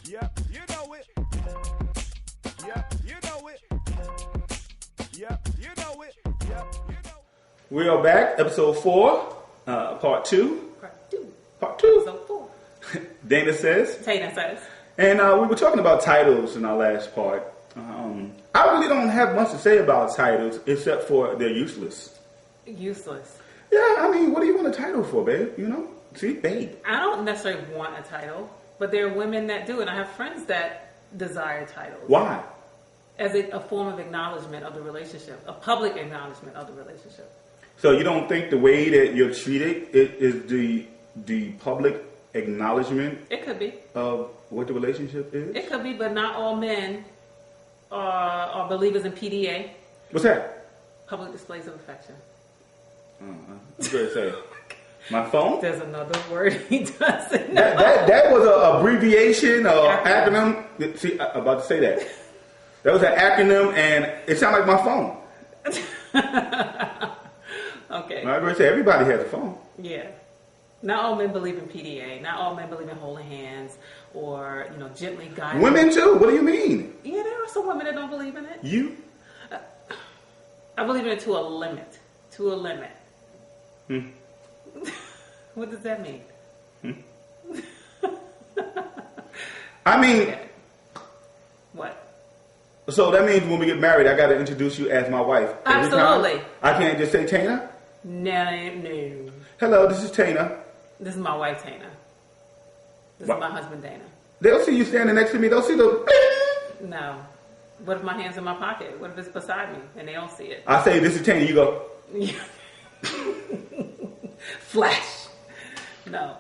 Yep, you know it. Yep, you know it. Yep, you know it. Yep, you know it. We are back, episode 4, part 2. Part 2. Episode 4. Dana says. Tana says. And we were talking about titles in our last part. I really don't have much to say about titles except for they're useless. Useless. Yeah, I mean, what do you want a title for, babe? You know? See, babe. I don't necessarily want a title, but there are women that do, and I have friends that desire titles. Why? As a form of acknowledgement of the relationship, a public acknowledgement of the relationship. So you don't think the way that you're treated is the public acknowledgement? It could be. Of what the relationship is? It could be, but not all men are believers in PDA. What's that? Public displays of affection. I was going to say. My phone? There's another word he doesn't know. That was an abbreviation or acronym. See, I'm about to say that. That was an acronym, and it sounded like my phone. Okay. I'm going to say everybody has a phone. Yeah. Not all men believe in PDA. Not all men believe in holding hands or, gently guiding. Women too. What do you mean? Yeah, there are some women that don't believe in it. You? I believe in it to a limit. To a limit. What does that mean? I mean... Okay. What? So that means when we get married, I got to introduce you as my wife. Absolutely. I can't just say Tana? No. Hello, this is Tana. This is my wife, Tana. This is my husband, Dana. They'll see you standing next to me. They'll see the... No. What if my hand's in my pocket? What if it's beside me and they don't see it? I say, this is Tana. You go... Flash. No.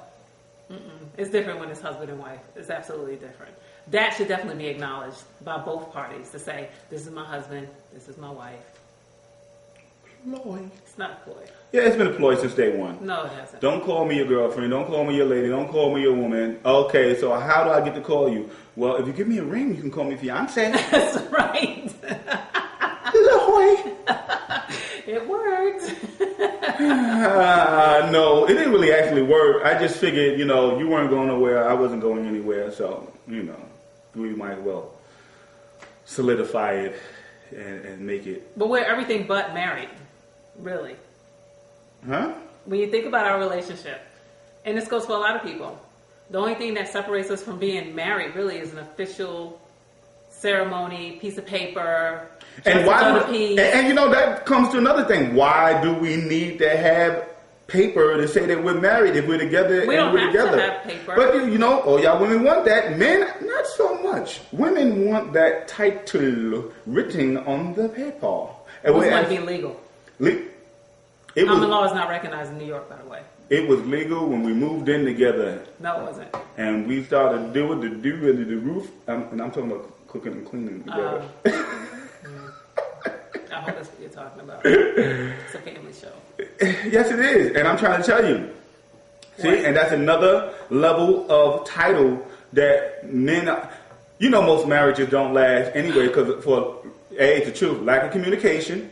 It's different when it's husband and wife. It's absolutely different. That should definitely be acknowledged by both parties to say, this is my husband, this is my wife. Ploy. It's not a ploy. Yeah, it's been a ploy since day one. No, it hasn't. Don't call me your girlfriend. Don't call me your lady. Don't call me your woman. Okay, so how do I get to call you? Well, if you give me a ring, you can call me fiance. That's right. It worked. No, it didn't really actually work. I just figured, you weren't going nowhere. I wasn't going anywhere. So, we might as well solidify it and make it. But we're everything but married. Really. Huh? When you think about our relationship, and this goes for a lot of people, the only thing that separates us from being married really is an official ceremony, piece of paper, and that comes to another thing. Why do we need to have paper to say that we're married if we're together? We and don't we're have together? to have paper. But y'all women want that. Men, not so much. Women want that title written on the paper. It was going to be legal. Common law is not recognized in New York, by the way. It was legal when we moved in together. No, it wasn't. And we started doing the roof. And I'm talking about cooking and cleaning together. I hope that's what you're talking about. It's a family show. Yes, it is. And I'm trying to tell you. See, What? and that's another level of title that men... most marriages don't last anyway because it's the truth. Lack of communication.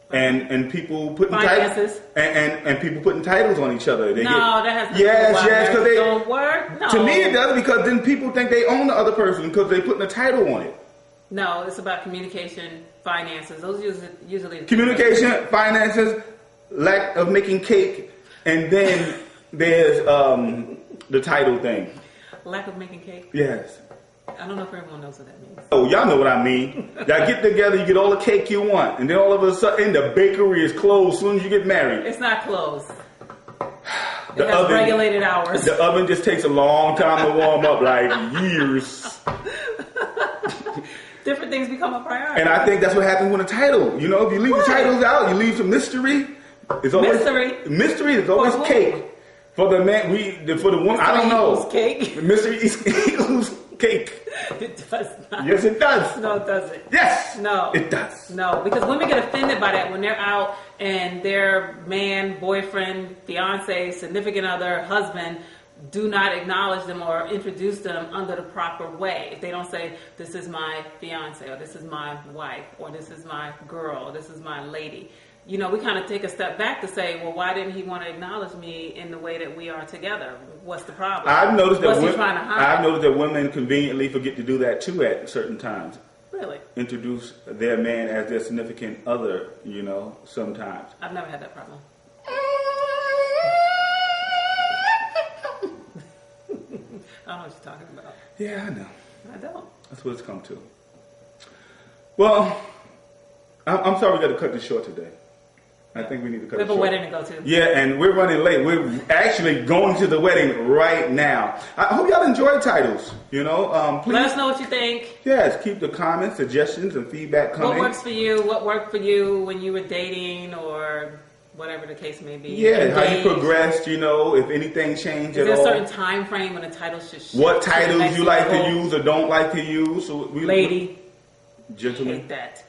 And people putting titles and people putting titles on each other. That has nothing to do with because they don't work. No. To me, it does because then people think they own the other person because they putting a title on it. No, it's about communication, finances. Those usually communication, finances, lack of making cake, and then there's the title thing. Lack of making cake. Yes. I don't know if everyone knows what that means. Oh, y'all know what I mean. Y'all get together, you get all the cake you want, and then all of a sudden the bakery is closed as soon as you get married. It's not closed. It has regulated hours. The oven just takes a long time to warm up, like years. Different things become a priority. And I think that's what happens with a title. If you leave the titles out, you leave some mystery. It's always mystery is always cake. For the man, for the woman, I don't know. Cake. Mystery equals cake. It does not. Yes, it does. No, it doesn't. Yes. No. It does. No, because women get offended by that when they're out and their man, boyfriend, fiance, significant other, husband do not acknowledge them or introduce them under the proper way. If they don't say, this is my fiance, or this is my wife, or this is my girl, or this is my lady, you know, we kind of take a step back to say, well, why didn't he want to acknowledge me in the way that we are together? What's the problem? I've noticed that What's he trying to hide? women conveniently forget to do that too at certain times. Really? Introduce their man as their significant other, you know, sometimes. I've never had that problem. I don't know what you're talking about. Yeah, I know. I don't. That's what it's come to. Well, I'm sorry we got to cut this short today. I think we need to cut it short. We have a wedding to go to. Yeah, and we're running late. We're actually going to the wedding right now. I hope y'all enjoy titles. You know, please. Let us know what you think. Yes, keep the comments, suggestions, and feedback coming. What works for you? What worked for you when you were dating or whatever the case may be? Yeah, how you progressed, you know, if anything changed at all. Is there a certain time frame when a title should shift? What titles you like to use or don't like to use? So lady. Gentleman. Hate that.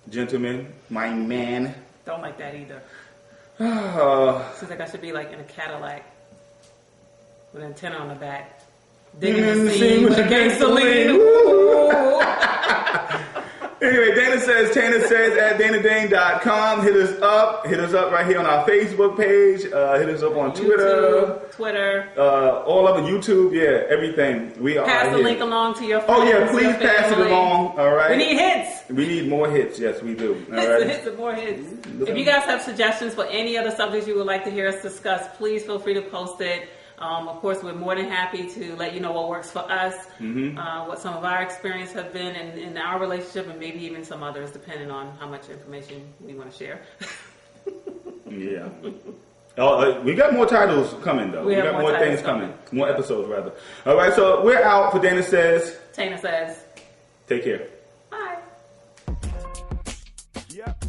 Gentleman. My man. Don't like that either. Seems like I should be like in a Cadillac with an antenna on the back. Digging the scene with the gasoline. Anyway, Tana says at danadane.com. Hit us up. Hit us up right here on our Facebook page. Hit us up on Twitter. All of it, YouTube. Yeah, everything. We are Pass the here. link along to your friends. Oh yeah, please pass it along. All right. We need hits. We need more hits. Yes, we do. All right. Hits and more hits. If you guys have suggestions for any other subjects you would like to hear us discuss, please feel free to post it. Of course, we're more than happy to let you know what works for us, what some of our experience have been in our relationship, and maybe even some others, depending on how much information we want to share. Yeah. We got more titles coming, though. We got more things coming. More episodes, rather. All right, so we're out for Dana Says. Tana Says. Take care. Bye. Yep.